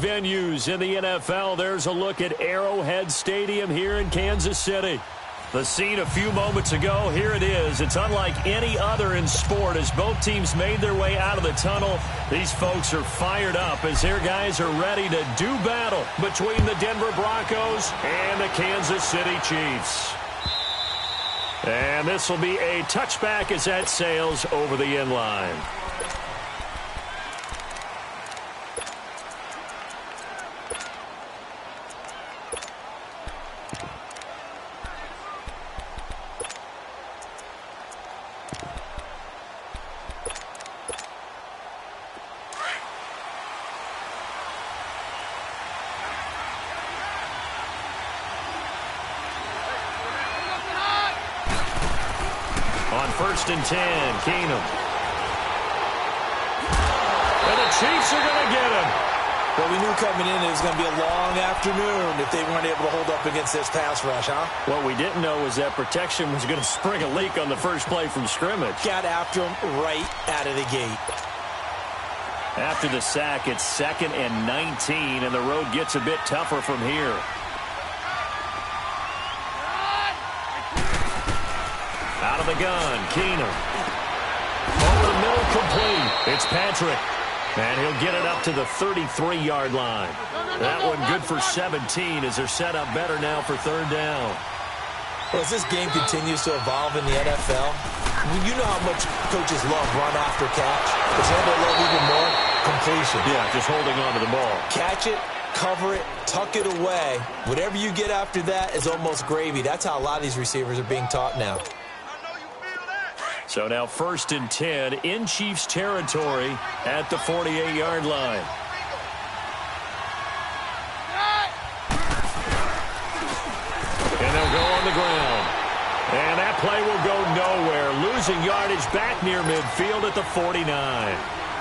venues in the NFL. There's a look at Arrowhead Stadium here in Kansas City. The scene a few moments ago, here it is. It's unlike any other in sport as both teams made their way out of the tunnel. These folks are fired up as their guys are ready to do battle between the Denver Broncos and the Kansas City Chiefs. And this will be a touchback as that sails over the end line. On 1st and 10, Keenum. And the Chiefs are going to get him. Well, we knew coming in it was going to be a long afternoon if they weren't able to hold up against this pass rush, huh? What we didn't know was that protection was going to spring a leak on the first play from scrimmage. Got after him right out of the gate. After the sack, it's 2nd and 19, and the road gets a bit tougher from here. Out of the gun, Keenum. Over the middle, complete. It's Patrick. And he'll get it up to the 33-yard line. That one good for 17 as they're set up better now for 3rd down. Well, as this game continues to evolve in the NFL, you know how much coaches love run after catch. But you know they love even more? Completion. Yeah, just holding on to the ball. Catch it, cover it, tuck it away. Whatever you get after that is almost gravy. That's how a lot of these receivers are being taught now. So now 1st and 10 in Chiefs territory at the 48-yard line. And they'll go on the ground. And that play will go nowhere. Losing yardage back near midfield at the 49.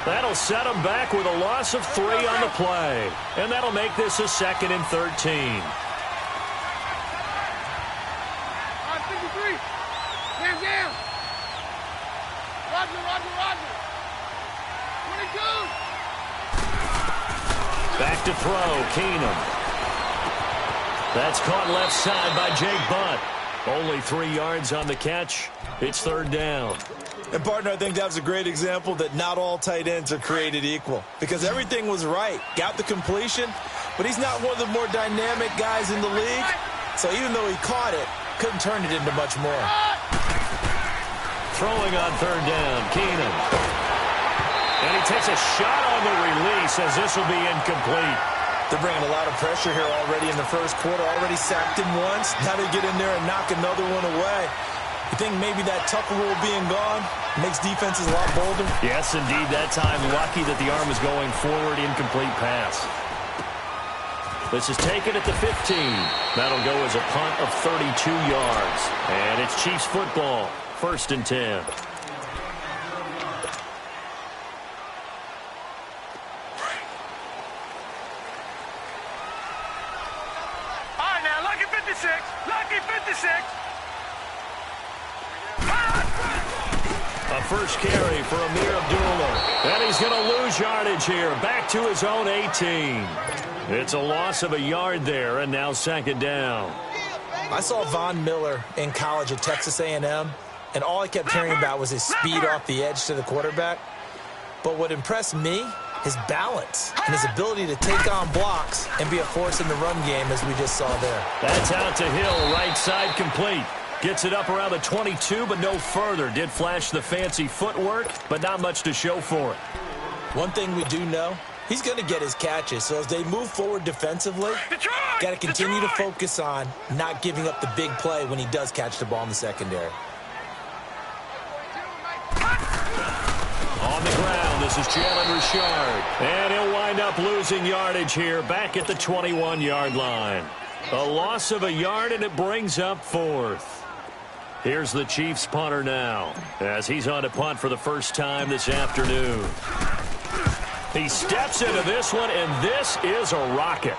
That'll set them back with a loss of 3 on the play. And that'll make this a 2nd and 13. Back to throw, Keenum. That's caught left side by Jake Butt. Only 3 yards on the catch. It's 3rd down. And, partner, I think that was a great example that not all tight ends are created equal. Because everything was right. Got the completion, but he's not one of the more dynamic guys in the league. So even though he caught it, couldn't turn it into much more. Throwing on 3rd down, Keenum. And he takes a shot on the release as this will be incomplete. They're bringing a lot of pressure here already in the first quarter. Already sacked him once. Now they get in there and knock another one away. You think maybe that Tucker rule being gone makes defenses a lot bolder? Yes, indeed. That time, lucky that the arm was going forward. Incomplete pass. This is taken at the 15. That'll go as a punt of 32 yards. And it's Chiefs football. 1st and 10. Lucky 56. A first carry for Amir Abdullah. And he's going to lose yardage here. Back to his own 18. It's a loss of a yard there, and now 2nd down. I saw Von Miller in college at Texas A&M, and all I kept hearing about was his speed off the edge to the quarterback. But what impressed me, his balance and his ability to take on blocks and be a force in the run game, as we just saw there. That's out to Hill, right side complete. Gets it up around the 22, but no further. Did flash the fancy footwork, but not much to show for it. One thing we do know, he's going to get his catches. So as they move forward defensively, got to continue to focus on not giving up the big play when he does catch the ball in the secondary. On the ground, this is Jalen Richard. And he'll wind up losing yardage here back at the 21-yard line. A loss of a yard, and it brings up 4th. Here's the Chiefs punter now as he's on to punt for the first time this afternoon. He steps into this one, and this is a rocket.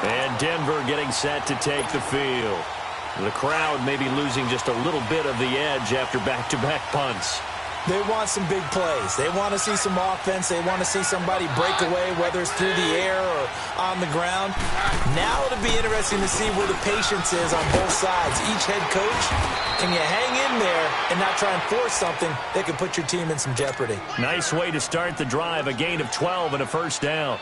And Denver getting set to take the field. The crowd may be losing just a little bit of the edge after back-to-back punts. They want some big plays. They want to see some offense. They want to see somebody break away, whether it's through the air or on the ground. Now it'll be interesting to see where the patience is on both sides. Each head coach, can you hang in there and not try and force something that could put your team in some jeopardy? Nice way to start the drive, a gain of 12 and a first down.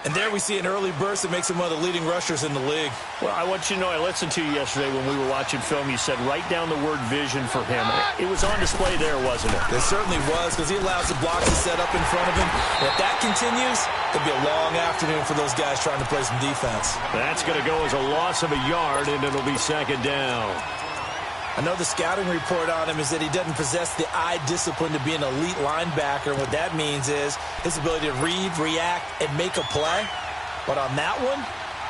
And there we see an early burst that makes him one of the leading rushers in the league. Well, I want you to know, I listened to you yesterday when we were watching film. You said write down the word vision for him. It was on display there, wasn't it? It certainly was, because he allows the blocks to set up in front of him. And if that continues, it'll be a long afternoon for those guys trying to play some defense. That's going to go as a loss of a yard, and it'll be second down. I know the scouting report on him is that he doesn't possess the eye discipline to be an elite linebacker. And what that means is his ability to read, react, and make a play. But on that one,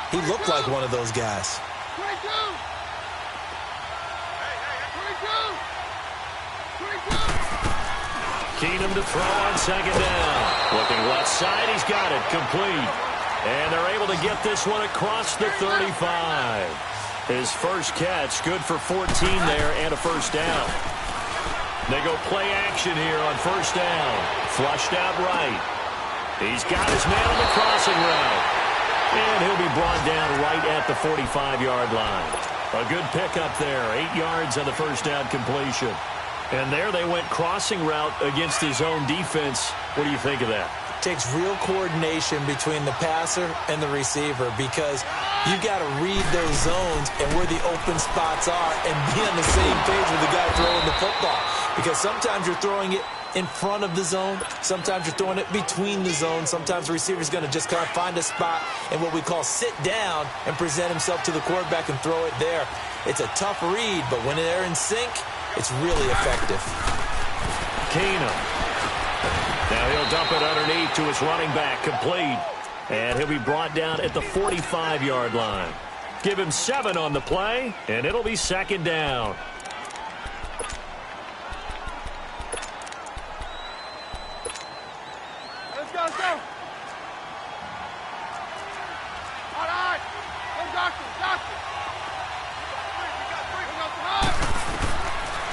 he looked like one of those guys. Keenum to throw on second down. Looking left side, he's got it, complete. And they're able to get this one across the 35. His first catch, good for 14 there and a first down. They go play action here on first down. Flushed out right. He's got his man on the crossing route. And he'll be brought down right at the 45-yard line. A good pickup there, 8 yards on the first down completion. And there they went crossing route against his own defense. What do you think of that? Takes real coordination between the passer and the receiver, because you got to read those zones and where the open spots are and be on the same page with the guy throwing the football. Because sometimes you're throwing it in front of the zone. Sometimes you're throwing it between the zones. Sometimes the receiver's going to just kind of find a spot and what we call sit down and present himself to the quarterback and throw it there. It's a tough read, but when they're in sync, it's really effective. Keenum. Now he'll dump it underneath to his running back, complete. And he'll be brought down at the 45-yard line. Give him 7 on the play, and it'll be second down. Let's go, let's go. All right. Go, doctor, doctor.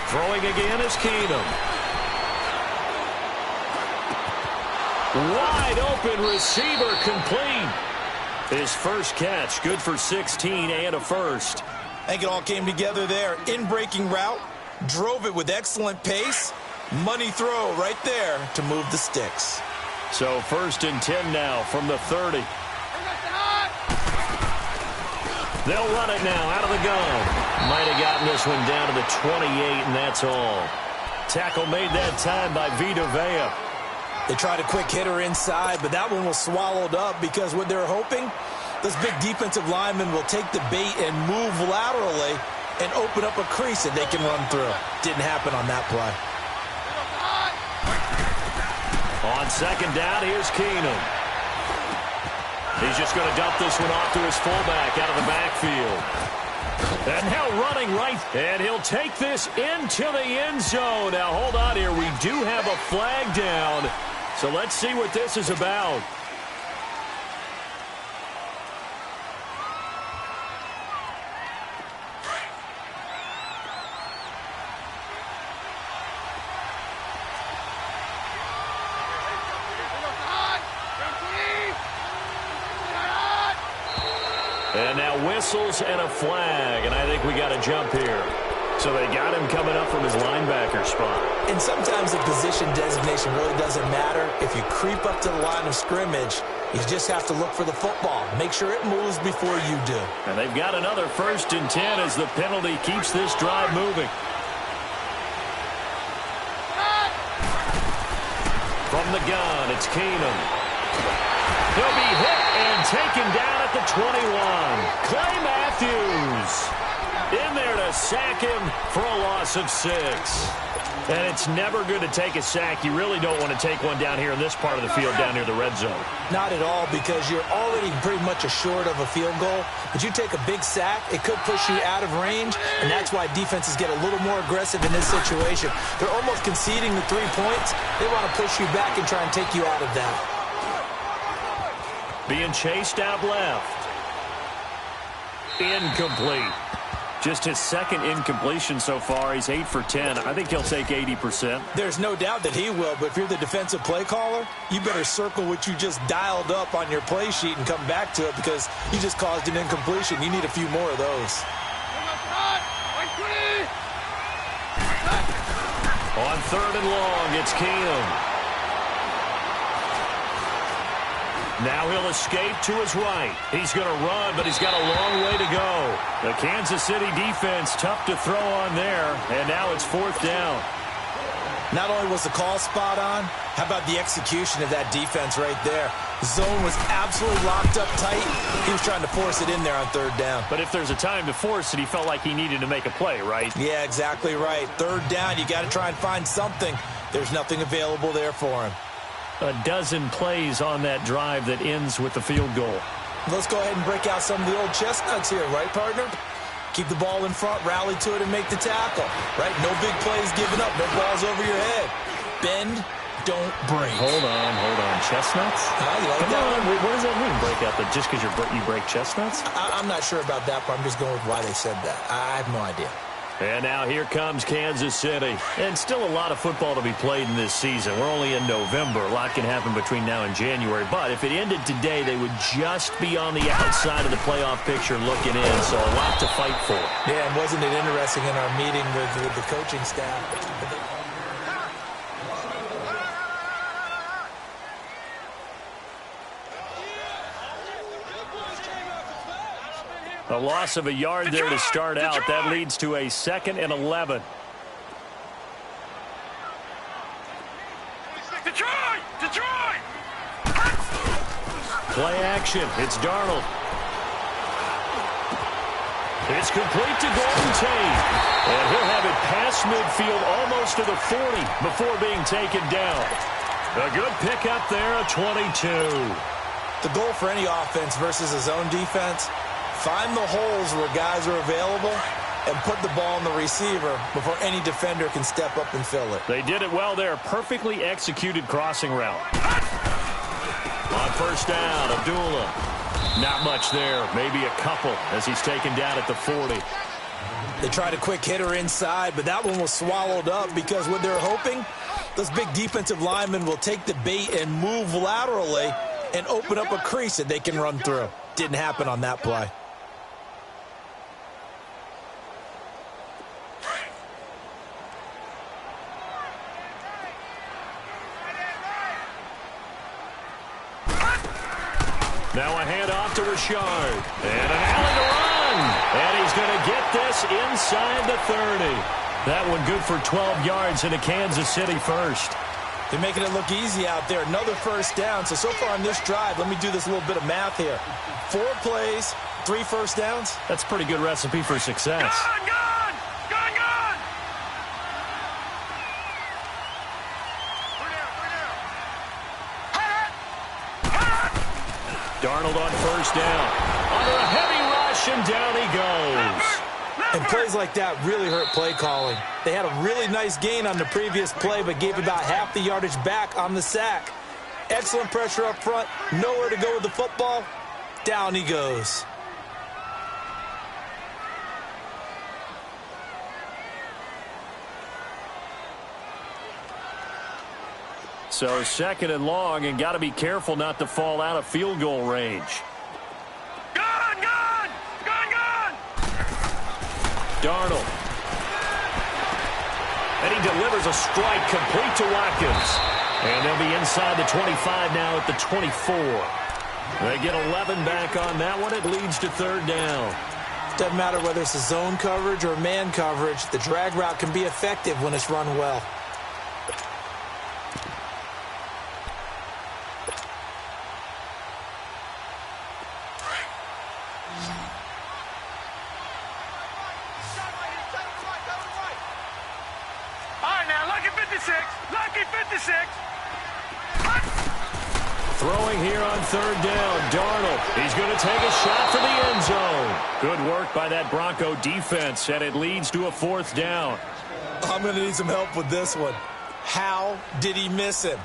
Throwing again is Keenum. Wide open receiver, complete. His first catch, good for 16 and a first. I think it all came together there. In-breaking route, drove it with excellent pace. Money throw right there to move the sticks. So first and 10 now from the 30. They'll run it now out of the gun. Might have gotten this one down to the 28, and that's all. Tackle made that time by Vita Vea. They tried a quick hitter inside, but that one was swallowed up because what they're hoping, those big defensive linemen will take the bait and move laterally and open up a crease that they can run through. Didn't happen on that play. On second down, here's Keenum. He's just going to dump this one off to his fullback out of the backfield. And now running right, and he'll take this into the end zone. Now, hold on here. We do have a flag down. So let's see what this is about. And now whistles and a flag, and I think we got to jump here. So they got him coming up from his linebacker spot. And sometimes the position designation really doesn't matter. If you creep up to the line of scrimmage, you just have to look for the football. Make sure it moves before you do. And they've got another first and 10 as the penalty keeps this drive moving. From the gun, it's Keenum. He'll be hit and taken down at the 21. Clay Matthews in there to sack him for a loss of 6. And it's never good to take a sack. You really don't want to take one down here in this part of the field, down near the red zone. Not at all, because you're already pretty much assured of a field goal. But you take a big sack, it could push you out of range, and that's why defenses get a little more aggressive in this situation. They're almost conceding the 3 points. They want to push you back and try and take you out of that. Being chased out left. Incomplete. Just his second incompletion so far. He's 8 for 10. I think he'll take 80%. There's no doubt that he will, but if you're the defensive play caller, you better circle what you just dialed up on your play sheet and come back to it because you just caused an incompletion. You need a few more of those. On 3rd and long, it's Keenum. Now he'll escape to his right. He's going to run, but he's got a long way to go. The Kansas City defense tough to throw on there, and now it's 4th down. Not only was the call spot on, how about the execution of that defense right there? Zone was absolutely locked up tight. He was trying to force it in there on 3rd down. But if there's a time to force it, he felt like he needed to make a play, right? Yeah, exactly right. 3rd down, you got to try and find something. There's nothing available there for him. A dozen plays on that drive that ends with the field goal. Let's go ahead and break out some of the old chestnuts here, right, partner? Keep the ball in front, rally to it, and make the tackle, right? No big plays given up, no balls over your head. Bend, don't break. Hold on. Chestnuts? You like that one? What does that mean, break out? Just because you break chestnuts? I'm not sure about that, but I'm just going with why they said that. I have no idea. And now here comes Kansas City. And still a lot of football to be played in this season. We're only in November. A lot can happen between now and January. But if it ended today, they would just be on the outside of the playoff picture looking in. So a lot to fight for. Yeah, and wasn't it interesting in our meeting with the coaching staff? A loss of a yard there to start out. That leads to a 2nd and 11. Detroit! Play action. It's Darnold. It's complete to Golden Tate. And he'll have it past midfield almost to the 40 before being taken down. A good pickup there, a 22. The goal for any offense versus a zone defense, find the holes where guys are available and put the ball in the receiver before any defender can step up and fill it. They did it well there. Perfectly executed crossing route. On 1st down, Abdullah. Not much there. Maybe a couple as he's taken down at the 40. They tried a quick hitter inside, but that one was swallowed up because what they're hoping, those big defensive linemen will take the bait and move laterally and open up a crease that they can run through. Didn't happen on that play. Now a handoff to Richard. And an alley to run. And he's going to get this inside the 30. That one good for 12 yards and a Kansas City first. They're making it look easy out there. Another 1st down. So far on this drive, let me do this little bit of math here. 4 plays, 3 1st downs. That's a pretty good recipe for success. Gone! Darnold on 1st down. Under a heavy rush, and down he goes. And plays like that really hurt play calling. They had a really nice gain on the previous play, but gave about half the yardage back on the sack. Excellent pressure up front. Nowhere to go with the football. Down he goes. So 2nd and long, and got to be careful not to fall out of field goal range. Gone! Darnold. And he delivers a strike complete to Watkins. And they'll be inside the 25 now at the 24. They get 11 back on that one. It leads to 3rd down. Doesn't matter whether it's a zone coverage or man coverage. The drag route can be effective when it's run well. Throwing here on 3rd down, Darnold. He's going to take a shot for the end zone. Good work by that Bronco defense, and it leads to a 4th down. I'm going to need some help with this one. How did he miss him?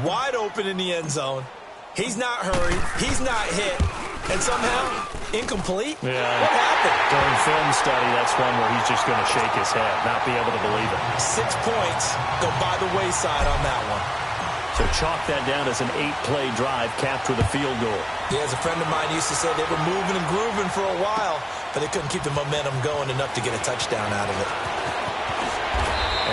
Wide open in the end zone. He's not hurried. He's not hit. And somehow, incomplete? Yeah. What happened? During film study, that's one where he's just going to shake his head, not be able to believe it. 6 points go by the wayside on that one. So chalk that down as an 8-play drive capped with a field goal. Yeah, as a friend of mine used to say, they were moving and grooving for a while, but they couldn't keep the momentum going enough to get a touchdown out of it.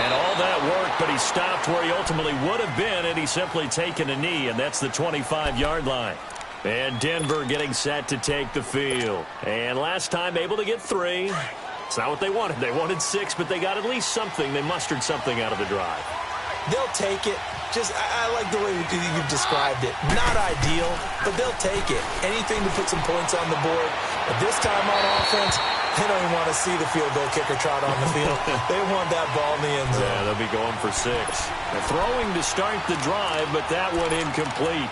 And all that worked, but he stopped where he ultimately would have been had he simply taken a knee, and that's the 25-yard line. And Denver getting set to take the field. And last time able to get 3. It's not what they wanted. They wanted 6, but they got at least something. They mustered something out of the drive. They'll take it. I like the way you've described it. Not ideal, but they'll take it. Anything to put some points on the board. But this time on offense, they don't even want to see the field goal kicker trot on the field. They want that ball in the end zone. Yeah, they'll be going for 6. They're throwing to start the drive, but that one incomplete.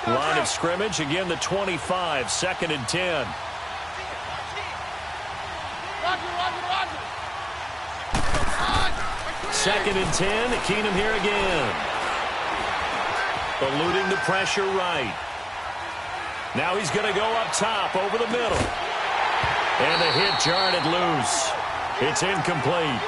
Line of scrimmage, again the 25, 2nd and 10. Second and 10, Keenum here again. Eluding the pressure right. Now he's going to go up top over the middle. And the hit jarred it loose. It's incomplete.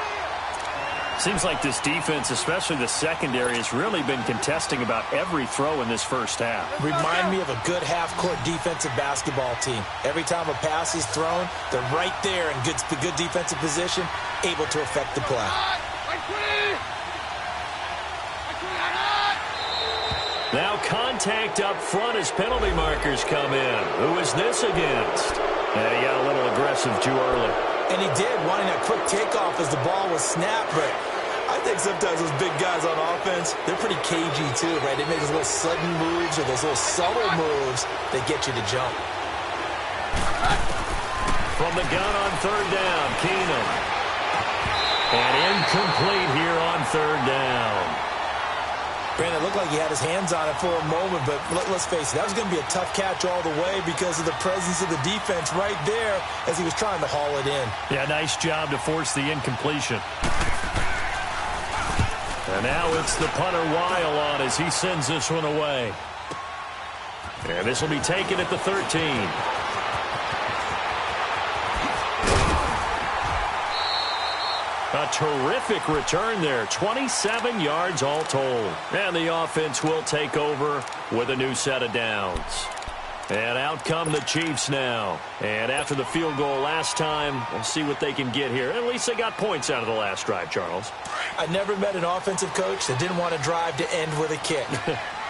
Seems like this defense, especially the secondary, has really been contesting about every throw in this first half. Remind me of a good half-court defensive basketball team. Every time a pass is thrown, they're right there in good defensive position, able to affect the play. Now contact up front as penalty markers come in. Who is this against? And he got a little aggressive too early. And he did, wanting that quick takeoff as the ball was snapped, but I think sometimes those big guys on offense, they're pretty cagey too, right? They make those little sudden moves or those little subtle moves that get you to jump. From the gun on 3rd down, Keenum. And incomplete here on 3rd down. Brandon, it looked like he had his hands on it for a moment, but let's face it, that was going to be a tough catch all the way because of the presence of the defense right there as he was trying to haul it in. Yeah, nice job to force the incompletion. And now it's the punter Weil on as he sends this one away. And this will be taken at the 13. A terrific return there. 27 yards all told. And the offense will take over with a new set of downs. And out come the Chiefs now. And after the field goal last time, we'll see what they can get here. At least they got points out of the last drive, Charles. I never met an offensive coach that didn't want to drive to end with a kick.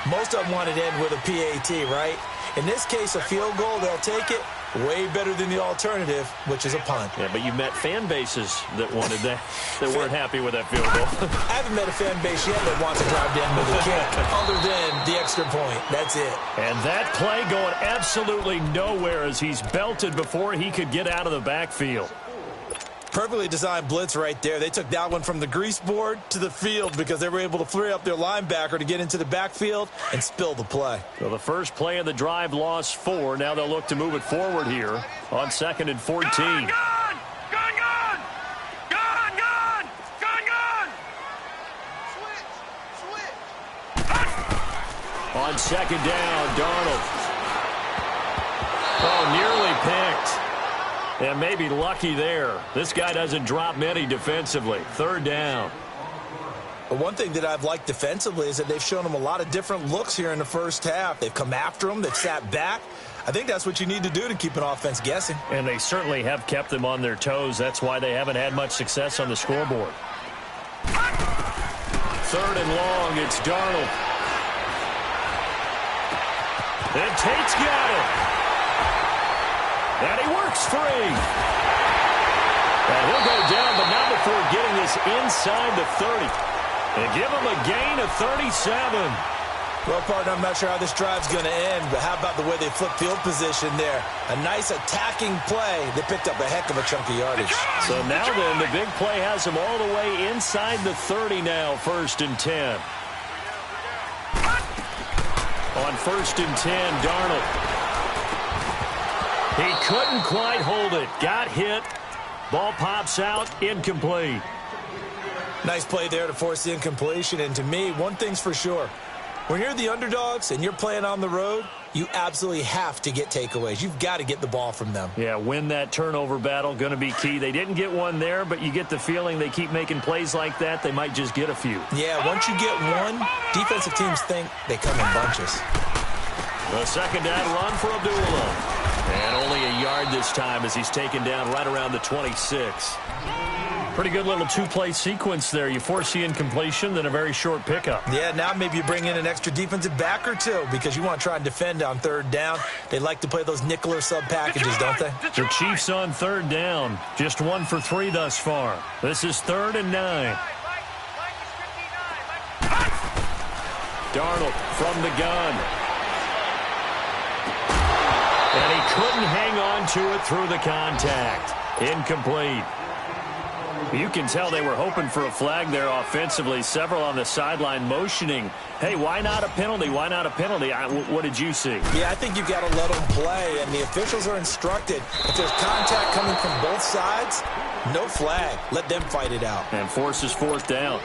Most of them wanted to end with a PAT, right? In this case, a field goal, they'll take it. Way better than the alternative, which is a punt. Yeah, but you met fan bases that wanted that, that weren't happy with that field goal. I haven't met a fan base yet that wants to drive down with a kick, other than the extra point. That's it. And that play going absolutely nowhere as he's belted before he could get out of the backfield. Perfectly designed blitz right there. They took that one from the grease board to the field because they were able to free up their linebacker to get into the backfield and spill the play. So the first play of the drive lost 4. Now they'll look to move it forward here on 2nd and 14. Gun! On 2nd down, Darnold. Oh, nearly picked. And maybe lucky there. This guy doesn't drop many defensively. 3rd down. But one thing that I've liked defensively is that they've shown him a lot of different looks here in the first half. They've come after him. They've sat back. I think that's what you need to do to keep an offense guessing. And they certainly have kept them on their toes. That's why they haven't had much success on the scoreboard. 3rd and long. It's Darnold. And Tate's got it. And he works free. And he'll go down, but not before getting this inside the 30. And give him a gain of 37. Well, partner, I'm not sure how this drive's going to end, but how about the way they flip field position there? A nice attacking play. They picked up a heck of a chunk of yardage. So now then, the big play has him all the way inside the 30 now, 1st and 10. On 1st and 10, Darnold. He couldn't quite hold it. Got hit. Ball pops out, incomplete. Nice play there to force the incompletion. And to me, one thing's for sure. When you're the underdogs and you're playing on the road, you absolutely have to get takeaways. You've got to get the ball from them. Yeah, win that turnover battle, going to be key. They didn't get one there, but you get the feeling they keep making plays like that, they might just get a few. Yeah, once you get one, defensive teams think they come in bunches. The second down run for Abdullah. And only a yard this time as he's taken down right around the 26. Pretty good little two-play sequence there. You force the incompletion, then a very short pickup. Yeah, now maybe you bring in an extra defensive back or two because you want to try and defend on third down. They like to play those nickel or sub packages, don't they? The Chiefs on third down. Just 1 for 3 thus far. This is 3rd and 9. Darnold from the gun. And he couldn't hang on to it through the contact. Incomplete. You can tell they were hoping for a flag there offensively. Several on the sideline motioning, hey, why not a penalty? Why not a penalty? What did you see? Yeah, I think you've got to let them play, and the officials are instructed. If there's contact coming from both sides, no flag. Let them fight it out. And forces 4th down.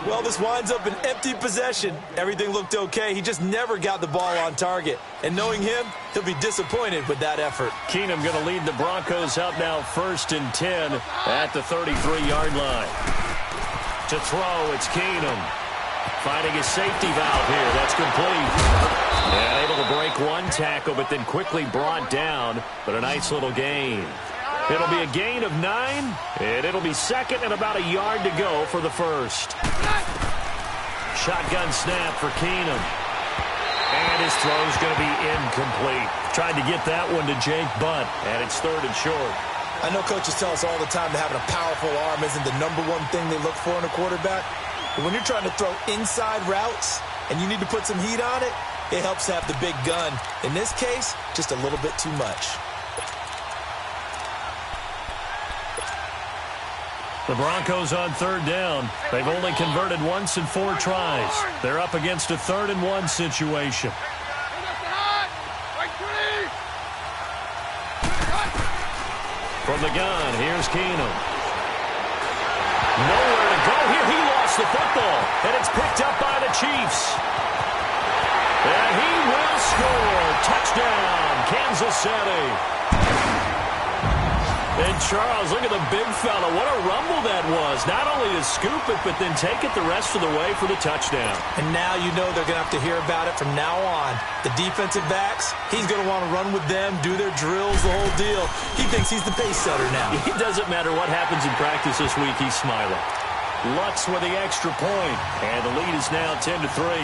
Well, this winds up an empty possession. Everything looked okay. He just never got the ball on target. And knowing him, he'll be disappointed with that effort. Keenum going to lead the Broncos up now 1st and 10 at the 33-yard line. To throw, it's Keenum. Finding his safety valve here. That's complete. And able to break one tackle, but then quickly brought down. But a nice little gain. It'll be a gain of 9, and it'll be 2nd and about a yard to go for the first. Shotgun snap for Keenum. And his throw's going to be incomplete. Tried to get that one to Jake Butt, and it's 3rd and short. I know coaches tell us all the time that having a powerful arm isn't the #1 thing they look for in a quarterback. But when you're trying to throw inside routes and you need to put some heat on it, it helps to have the big gun. In this case, just a little bit too much. The Broncos on 3rd down. They've only converted once in 4 tries. They're up against a 3rd and 1 situation. From the gun, here's Keenum. Nowhere to go here. He lost the football, and it's picked up by the Chiefs. And he will score. Touchdown, Kansas City. And Charles, look at the big fella. What a rumble that was. Not only to scoop it, but then take it the rest of the way for the touchdown. And now you know they're going to have to hear about it from now on. The defensive backs, he's going to want to run with them, do their drills, the whole deal. He thinks he's the pace setter now. It doesn't matter what happens in practice this week, he's smiling. Lutz with the extra point. And the lead is now 10-3.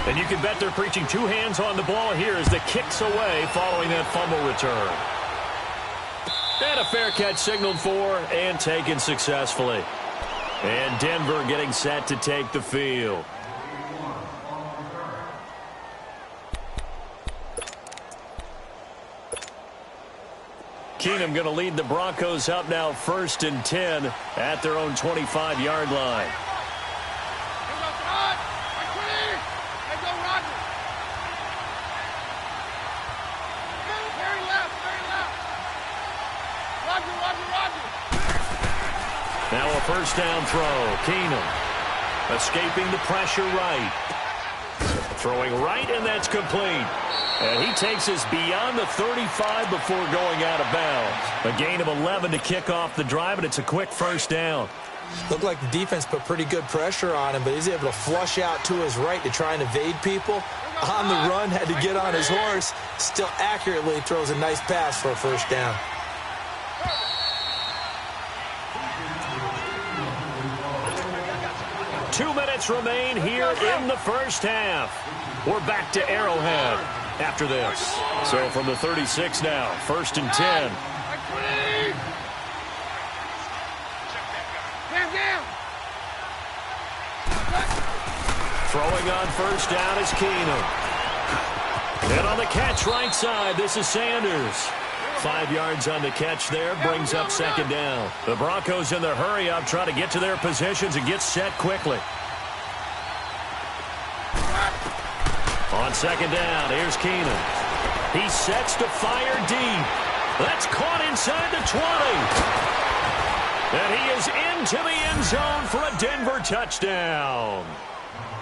And you can bet they're preaching 2 hands on the ball here as the kick's away following that fumble return. And a fair catch signaled for and taken successfully. And Denver getting set to take the field. Keenum going to lead the Broncos up now 1st and 10 at their own 25-yard line. Now a 1st down throw. Keenum escaping the pressure right. Throwing right, and that's complete. And he takes us beyond the 35 before going out of bounds. A gain of 11 to kick off the drive, and it's a quick 1st down. Looked like the defense put pretty good pressure on him, but he's able to flush out to his right to try and evade people. On the run, had to get on his horse. Still accurately throws a nice pass for a 1st down. Two minutes remain here in the first half. We're back to Arrowhead after this. So from the 36 now, 1st and 10. Throwing on 1st down is Keenum. And on the catch right side, this is Sanders. 5 yards on the catch there, brings up 2nd down. The Broncos in the hurry-up trying to get to their positions and get set quickly. On second down, here's Keenan. He sets to fire deep. That's caught inside the 20. And he is into the end zone for a Denver touchdown.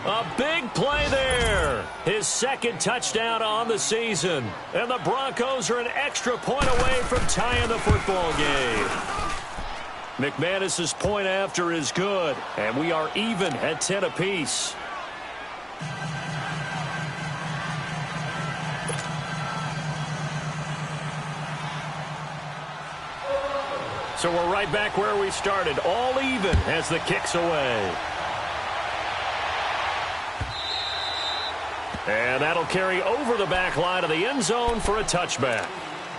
A big play there. His second touchdown on the season. And the Broncos are an extra point away from tying the football game. McManus's point after is good. And we are even at 10 apiece. So we're right back where we started. All even as the kick's away. And that'll carry over the back line of the end zone for a touchback.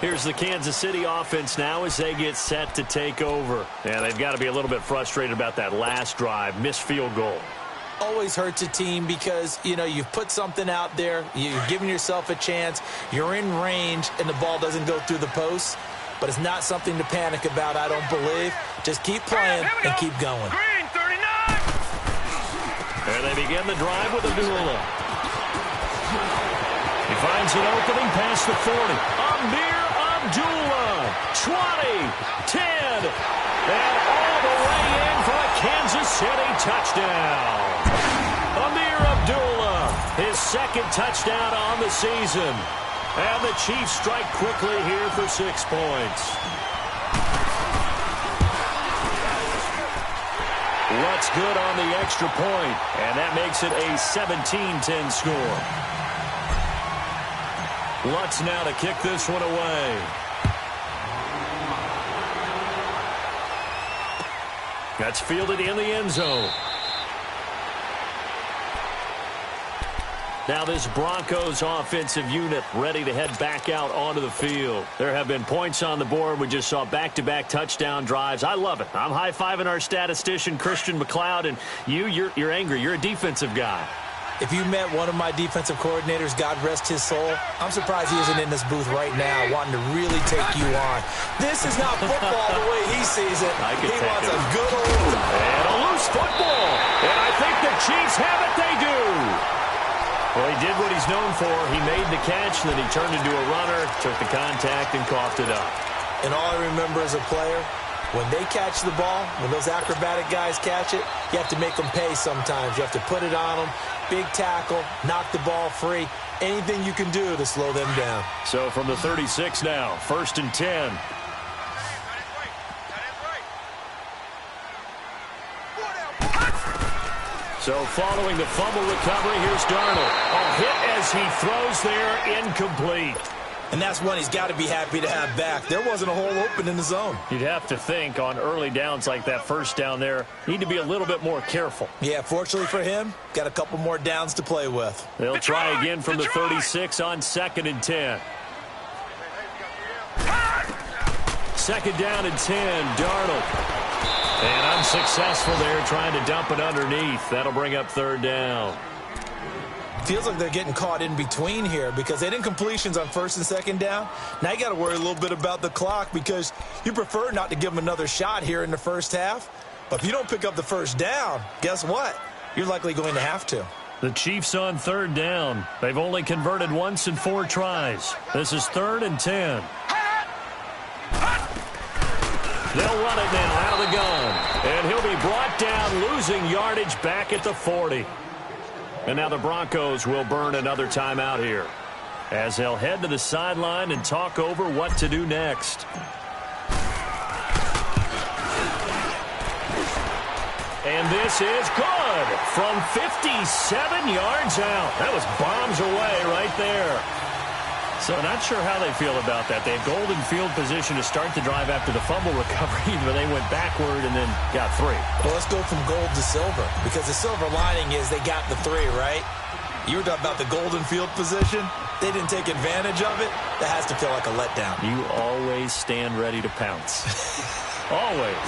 Here's the Kansas City offense now as they get set to take over. And they've got to be a little bit frustrated about that last drive, missed field goal. Always hurts a team because, you know, you've put something out there, you've given yourself a chance, you're in range, and the ball doesn't go through the post. But it's not something to panic about, I don't believe. Just keep playing and keep going. Green, 39. And they begin the drive with Abdullah. He finds an opening past the 40. Amir Abdullah, 20, 10, and all the way in for a Kansas City touchdown. Amir Abdullah, his second touchdown on the season. And the Chiefs strike quickly here for 6 points. What's good on the extra point, and that makes it a 17-10 score. Lutz now to kick this one away. That's fielded in the end zone. Now this Broncos offensive unit ready to head back out onto the field. There have been points on the board. We just saw back-to-back touchdown drives. I love it. I'm high-fiving our statistician, Christian McLeod, and you're angry. You're a defensive guy. If you met one of my defensive coordinators, God rest his soul, I'm surprised he isn't in this booth right now wanting to really take you on. This is not football the way he sees it. He wants a good old... And a loose football. And I think the Chiefs have it. They do. Well, he did what he's known for. He made the catch, and then he turned into a runner, took the contact, and coughed it up. And all I remember as a player, when they catch the ball, when those acrobatic guys catch it, you have to make them pay sometimes. You have to put it on them, big tackle, knock the ball free, anything you can do to slow them down. So from the 36 now, 1st and 10. So following the fumble recovery, here's Darnold. A hit as he throws there, incomplete. And that's one he's got to be happy to have back. There wasn't a hole open in the zone. You'd have to think on early downs like that first down there, need to be a little bit more careful. Yeah, fortunately for him, got a couple more downs to play with. They'll try again from the 36 on 2nd and 10. 2nd down and 10, Darnold. And unsuccessful there trying to dump it underneath. That'll bring up 3rd down. Feels like they're getting caught in between here because they didn't completions on 1st and 2nd down. Now you got to worry a little bit about the clock because you prefer not to give them another shot here in the first half. But if you don't pick up the 1st down, guess what? You're likely going to have to. The Chiefs on 3rd down. They've only converted once in 4 tries. This is 3rd and 10. They'll run it now out of the gun. And he'll be brought down, losing yardage back at the 40. And now the Broncos will burn another timeout here as they'll head to the sideline and talk over what to do next. And this is good from 57 yards out. That was bombs away right there. So not sure how they feel about that. They had golden field position to start the drive after the fumble recovery, but they went backward and then got 3. Well, let's go from gold to silver because the silver lining is they got the 3, right? You were talking about the golden field position. They didn't take advantage of it. That has to feel like a letdown. You always stand ready to pounce. Always.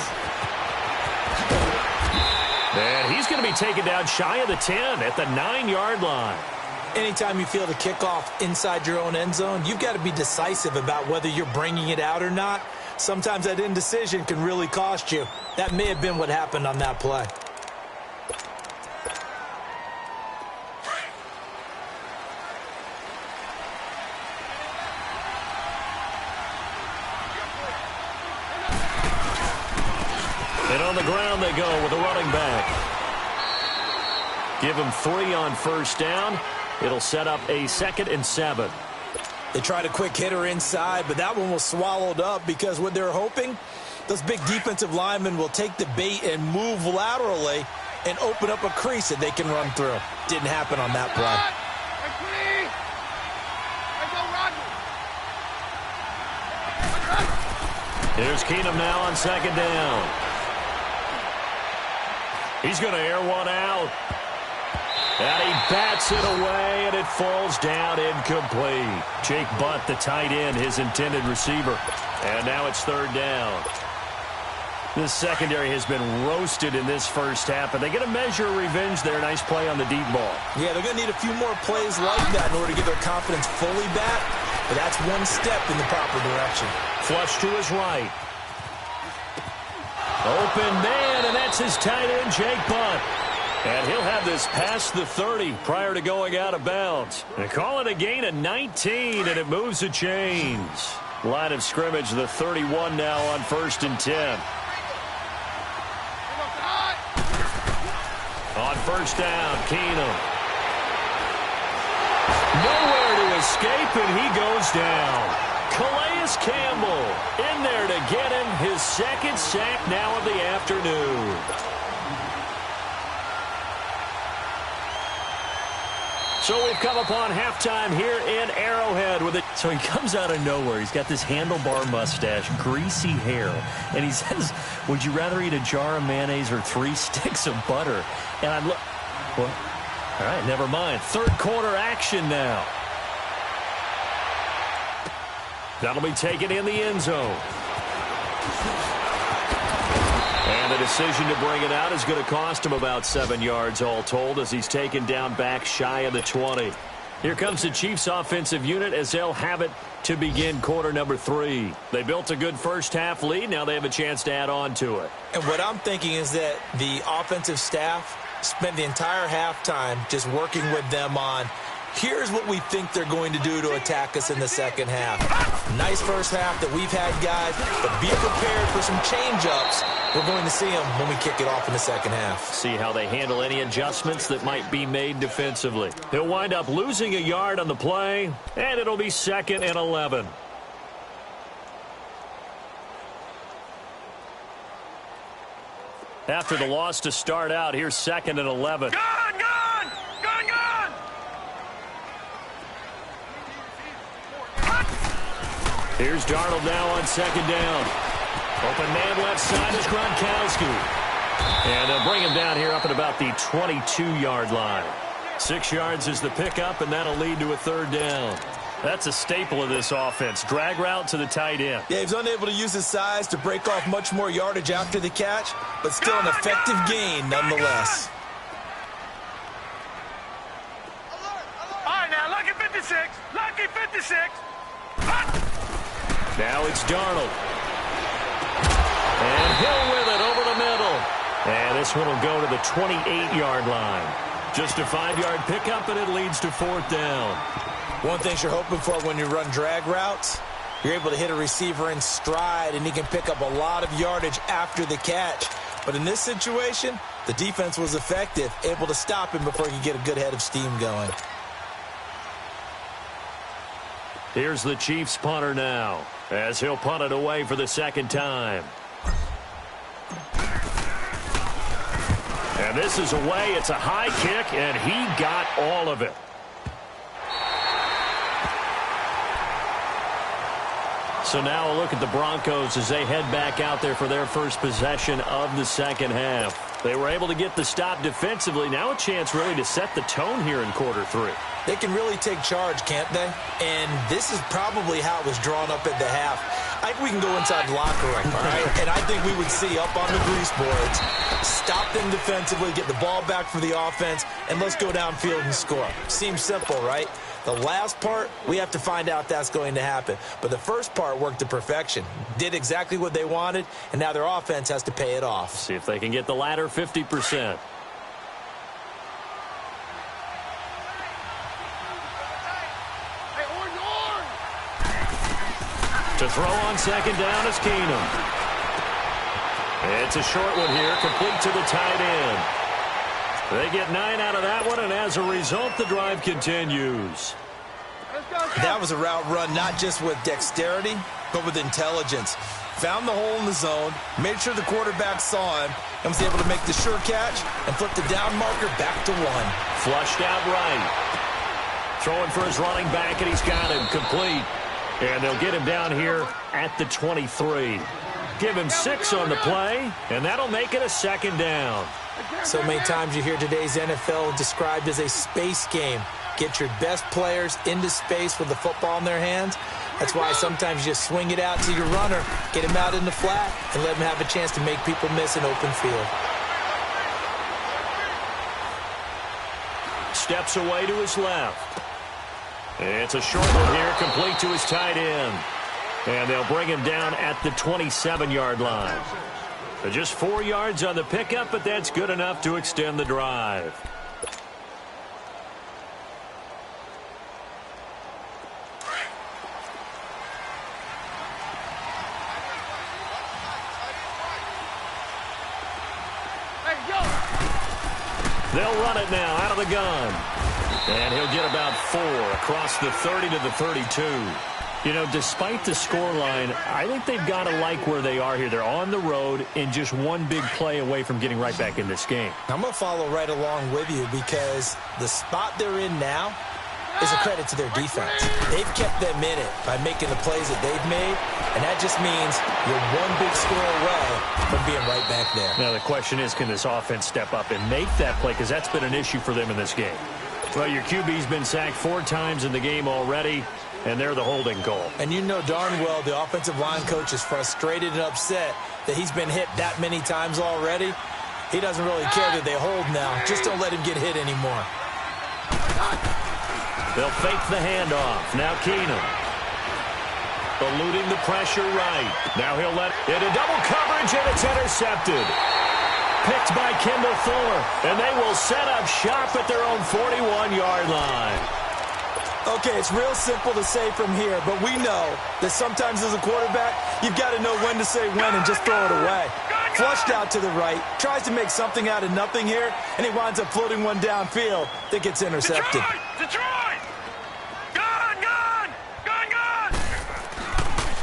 And he's going to be taken down shy of the 10 at the 9-yard line. Anytime you feel the kickoff inside your own end zone, you've got to be decisive about whether you're bringing it out or not. Sometimes that indecision can really cost you. That may have been what happened on that play. on the ground they go with a running back. Give him 3 on first down. It'll set up a 2nd and 7. They tried a quick hitter inside, but that one was swallowed up because what they're hoping, those big defensive linemen will take the bait and move laterally and open up a crease that they can run through. Didn't happen on that play. Here's Keenum now on 2nd down. He's going to air one out. And he bats it away, and it falls down incomplete. Jake Butt, the tight end, his intended receiver. And now it's 3rd down. This secondary has been roasted in this first half, but they get a measure of revenge there. Nice play on the deep ball. Yeah, they're going to need a few more plays like that in order to get their confidence fully back. But that's one step in the proper direction. Flush to his right. Open man, and that's his tight end, Jake Butt. And he'll have this past the 30 prior to going out of bounds. They call it a gain of 19, and it moves the chains. Line of scrimmage, the 31 now on 1st and 10. On first down, Keenum. Nowhere to escape, and he goes down. Calais Campbell in there to get him his 2nd sack now of the afternoon. So we've come upon halftime here in Arrowhead with it. So he comes out of nowhere. He's got this handlebar mustache, greasy hair, and he says, would you rather eat a jar of mayonnaise or 3 sticks of butter? And I look, well, all right, never mind. 3rd quarter action now. That'll be taken in the end zone. And the decision to bring it out is going to cost him about 7 yards all told as he's taken down back shy of the 20. Here comes the Chiefs offensive unit as they'll have it to begin quarter number 3. They built a good first half lead. Now they have a chance to add on to it. And what I'm thinking is that the offensive staff spent the entire halftime just working with them on, here's what we think they're going to do to attack us in the second half. Nice first half that we've had, guys, but be prepared for some change-ups. We're going to see them when we kick it off in the second half. See how they handle any adjustments that might be made defensively. He'll wind up losing a yard on the play, and it'll be 2nd and 11. After the loss to start out, here's 2nd and 11. Gone! Here's Darnold now on 2nd down. Open man left side is Gronkowski. And they'll bring him down here up at about the 22-yard line. 6 yards is the pickup, and that'll lead to a 3rd down. That's a staple of this offense. Drag route to the tight end. Yeah, he's unable to use his size to break off much more yardage after the catch, but still an effective gain nonetheless. All right, now, lucky 56. Lucky 56. Now it's Darnold. And Hill with it over the middle. And this one will go to the 28-yard line. Just a 5-yard pickup, and it leads to 4th down. One thing you're hoping for when you run drag routes, you're able to hit a receiver in stride, and he can pick up a lot of yardage after the catch. But in this situation, the defense was effective, able to stop him before he could get a good head of steam going. Here's the Chiefs punter now, as he'll punt it away for the 2nd time. And this is away. It's a high kick, and he got all of it. So now a look at the Broncos as they head back out there for their first possession of the second half. They were able to get the stop defensively. Now a chance really to set the tone here in quarter 3. They can really take charge, can't they? And this is probably how it was drawn up at the half. I think we can go inside the locker room, all right? And I think we would see up on the grease boards, stop them defensively, get the ball back for the offense, and let's go downfield and score. Seems simple, right? The last part, we have to find out if that's going to happen. But the first part worked to perfection. Did exactly what they wanted, and now their offense has to pay it off. See if they can get the latter 50%. To throw on second down is Keenum. It's a short one here, complete to the tight end. They get 9 out of that one, and as a result, the drive continues. That was a route run not just with dexterity, but with intelligence. Found the hole in the zone, made sure the quarterback saw him, and was able to make the sure catch and flip the down marker back to 1. Flushed out right. Throwing for his running back, and he's got him complete. And they'll get him down here at the 23. Give him 6 on the play, and that'll make it a second down. So many times you hear today's NFL described as a space game. Get your best players into space with the football in their hands. That's why sometimes you just swing it out to your runner, get him out in the flat, and let him have a chance to make people miss an open field. Steps away to his left. It's a short one here, complete to his tight end. And they'll bring him down at the 27-yard line. So just 4 yards on the pickup, but that's good enough to extend the drive. They'll run it now out of the gun. And he'll get about 4 across the 30 to the 32. You know, despite the scoreline, I think they've got to like where they are here. They're on the road and just one big play away from getting right back in this game. I'm going to follow right along with you because the spot they're in now is a credit to their defense. They've kept them in it by making the plays that they've made, and that just means you're one big score away from being right back there. Now, the question is, can this offense step up and make that play? Because that's been an issue for them in this game. Well, your QB's been sacked 4 times in the game already, and they're the holding goal. And you know darn well the offensive line coach is frustrated and upset that he's been hit that many times already. He doesn't really care that they hold now. Just don't let him get hit anymore. They'll fake the handoff. Now Keenum. Eluding the pressure right. Now he'll let it into double coverage, and it's intercepted. Picked by Kendall Fuller, and they will set up shop at their own 41-yard line. Okay, it's real simple to say from here, but we know that sometimes as a quarterback, you've got to know when to say when and just throw it away. Flushed out to the right, tries to make something out of nothing here, and he winds up floating one downfield that gets intercepted. Detroit! Gone!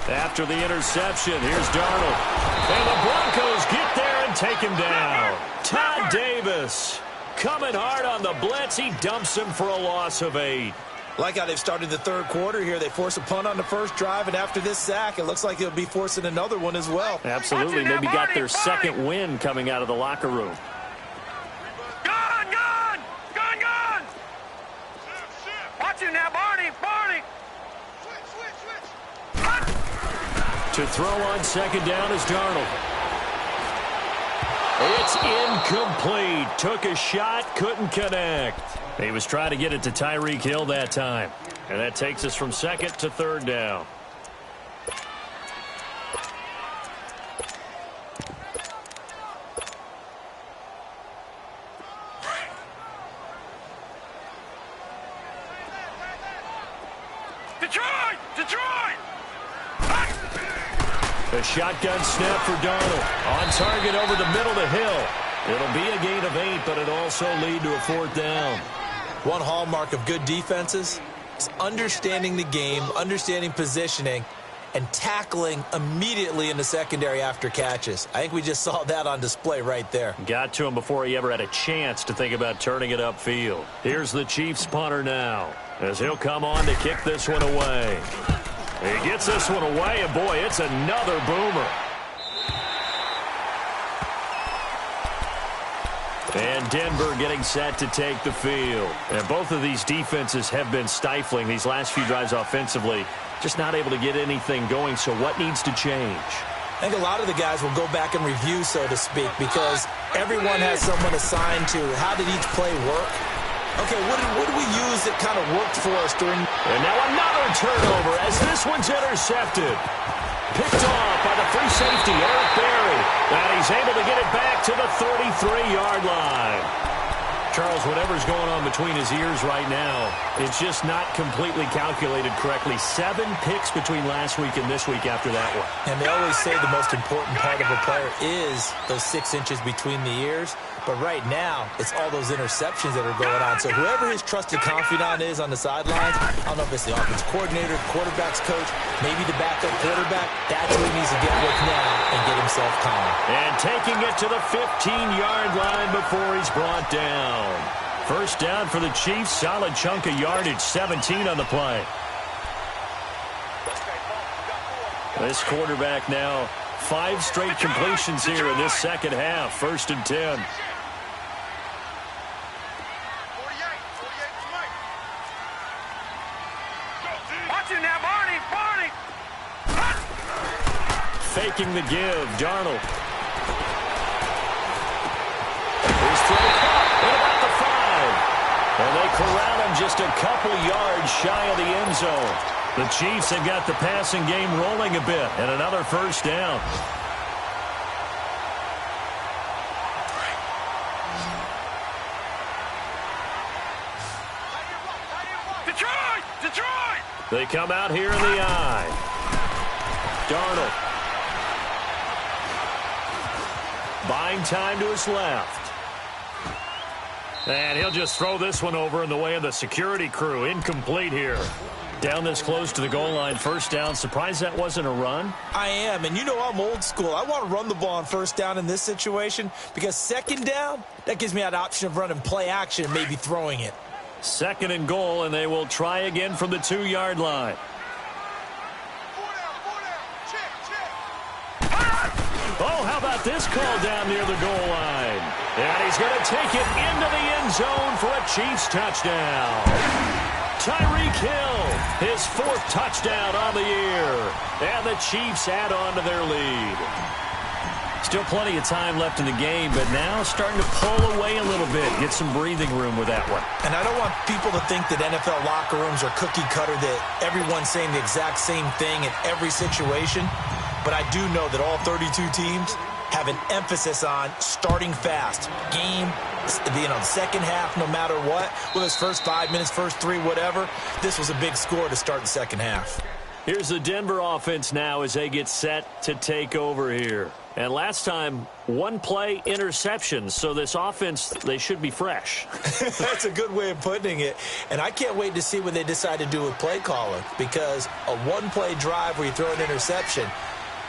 After the interception, here's Darnold. And the Broncos get there and take him down. Todd Davis coming hard on the blitz. He dumps him for a loss of 8. Like how they've started the third quarter here. They force a punt on the first drive, and after this sack, it looks like they'll be forcing another one as well. Absolutely. Maybe got their second win coming out of the locker room. Gone! Watch him now, Barney! To throw on second down is Darnold. It's incomplete. Took a shot, couldn't connect. He was trying to get it to Tyreek Hill that time. And that takes us from second to third down. Detroit! A shotgun snap for Darnold. On target over the middle to Hill. It'll be a gain of 8, but it'll also lead to a 4th down. One hallmark of good defenses is understanding the game, understanding positioning, and tackling immediately in the secondary after catches. I think we just saw that on display right there. Got to him before he ever had a chance to think about turning it upfield. Here's the Chiefs punter now, as he'll come on to kick this one away. He gets this one away, and boy, it's another boomer. And Denver getting set to take the field. And both of these defenses have been stifling these last few drives offensively. Just not able to get anything going, so what needs to change? I think a lot of the guys will go back and review, so to speak, because everyone has someone assigned to how did each play work. Okay, what did we use that kind of worked for us during... And now another turnover as this one's intercepted. Picked off by the free safety, Eric Berry. And he's able to get it back to the 33-yard line. Charles, whatever's going on between his ears right now, it's just not completely calculated correctly. 7 picks between last week and this week after that one. And they always say the most important part of a player is those 6 inches between the ears. But right now, it's all those interceptions that are going on. So whoever his trusted confidant is on the sidelines, I don't know if it's the offense coordinator, quarterback's coach, maybe the backup quarterback, that's who he needs to get with now and get himself calm. And taking it to the 15-yard line before he's brought down. First down for the Chiefs, solid chunk of yardage, 17 on the play. This quarterback now 5 straight completions here in this second half, 1st and 10. Faking the give, Darnold. His throw caught at about the 5. And they corral him just a couple yards shy of the end zone. The Chiefs have got the passing game rolling a bit, and another first down. Detroit! They come out here in the eye. Darnold. Buying time to his left. And he'll just throw this one over in the way of the security crew. Incomplete here. Down this close to the goal line, first down. Surprised that wasn't a run? I am, and you know I'm old school. I want to run the ball on first down in this situation because second down, that gives me that option of running play action and maybe throwing it. 2nd and goal, and they will try again from the 2-yard line. Oh, how about this call down near the goal line? And he's going to take it into the end zone for a Chiefs touchdown. Tyreek Hill, his 4th touchdown on the year. And the Chiefs add on to their lead. Still plenty of time left in the game, but now starting to pull away a little bit. Get some breathing room with that one. And I don't want people to think that NFL locker rooms are cookie cutter, that everyone's saying the exact same thing in every situation. But I do know that all 32 teams have an emphasis on starting fast. Game, the second half, no matter what. Whether it's first 5 minutes, first 3, whatever. This was a big score to start the second half. Here's the Denver offense now as they get set to take over here. And last time, 1 play interceptions. So this offense, they should be fresh. That's a good way of putting it. And I can't wait to see what they decide to do with play calling. Because a 1-play drive where you throw an interception,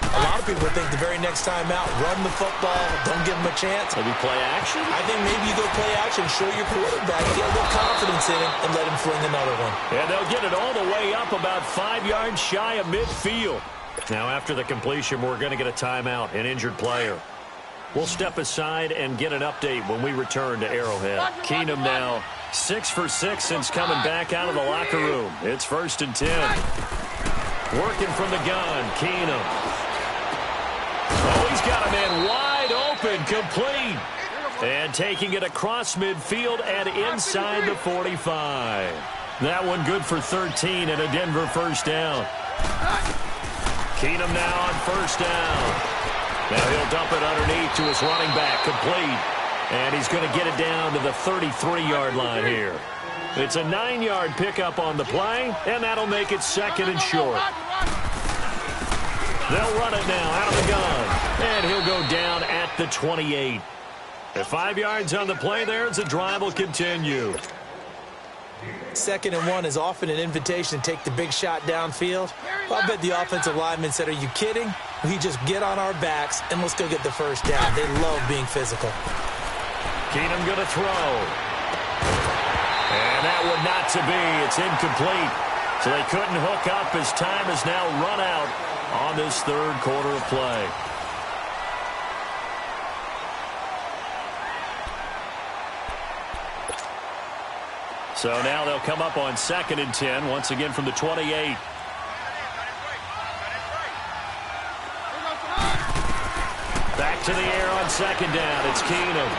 a lot of people think the very next time out, run the football, don't give them a chance. Maybe play action? I think maybe you go play action, show your quarterback, get a little confidence in him, and let him fling another one. And they'll get it all the way up about 5 yards shy of midfield. Now, after the completion, we're going to get a timeout, an injured player. We'll step aside and get an update when we return to Arrowhead. Keenum now 6 for 6 since coming back out of the locker room. It's 1st and 10. Working from the gun, Keenum. Oh, he's got a man wide open, complete. And taking it across midfield and inside the 45. That one good for 13 and a Denver first down. Keenum now on first down. Now he'll dump it underneath to his running back, complete. And he's going to get it down to the 33-yard line here. It's a 9-yard pickup on the play, and that'll make it 2nd and short. They'll run it now out of the gun. And he'll go down at the 28. At 5 yards on the play there, the drive will continue. 2nd and 1 is often an invitation to take the big shot downfield. Well, I bet the offensive linemen said, are you kidding? We just get on our backs and let's go get the first down. They love being physical. Keenum going to throw. And that one not to be. It's incomplete. So they couldn't hook up as time has now run out on this 3rd quarter of play. So now they'll come up on 2nd and 10, once again from the 28. Back to the air on 2nd down. It's Keenum.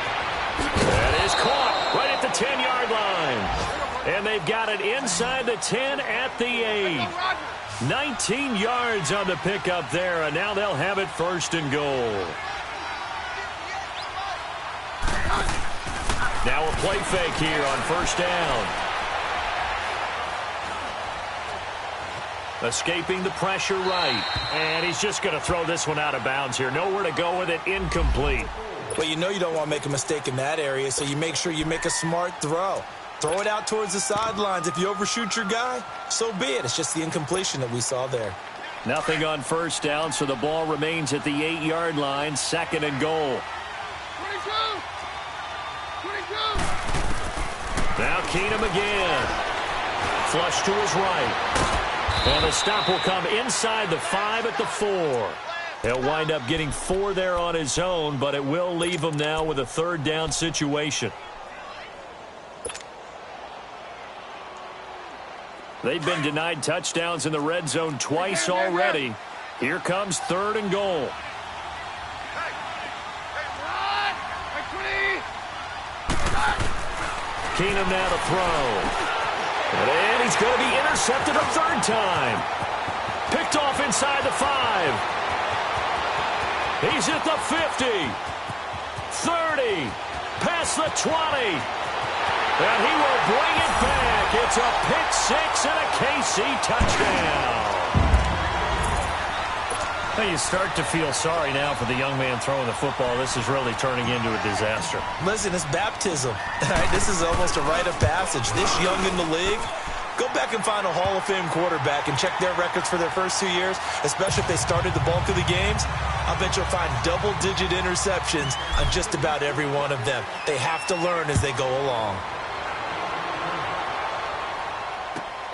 That is caught right at the 10-yard line. And they've got it inside the 10 at the 8. 19 yards on the pickup there, and now they'll have it 1st and goal. Now a play fake here on first down. Escaping the pressure right. And he's just going to throw this one out of bounds here. Nowhere to go with it. Incomplete. Well, you know you don't want to make a mistake in that area, so you make sure you make a smart throw. Throw it out towards the sidelines. If you overshoot your guy, so be it. It's just the incompletion that we saw there. Nothing on first down, so the ball remains at the 8-yard line. Second and goal. 22. Now Keenum again. Flush to his right. And the stop will come inside the 5 at the 4. He'll wind up getting 4 there on his own, but it will leave him now with a third down situation. They've been denied touchdowns in the red zone twice already. Here comes third and goal. Keenum now to throw. And he's going to be intercepted a third time. Picked off inside the 5. He's at the 50. 30. Past the 20. And he will bring it back. It's a pick 6 and a KC touchdown. Well, you start to feel sorry now for the young man throwing the football. This is really turning into a disaster. Listen, it's baptism. This is almost a rite of passage. This young in the league, go back and find a Hall of Fame quarterback and check their records for their first 2 years, especially if they started the bulk of the games. I bet you'll find double-digit interceptions on just about every one of them. They have to learn as they go along.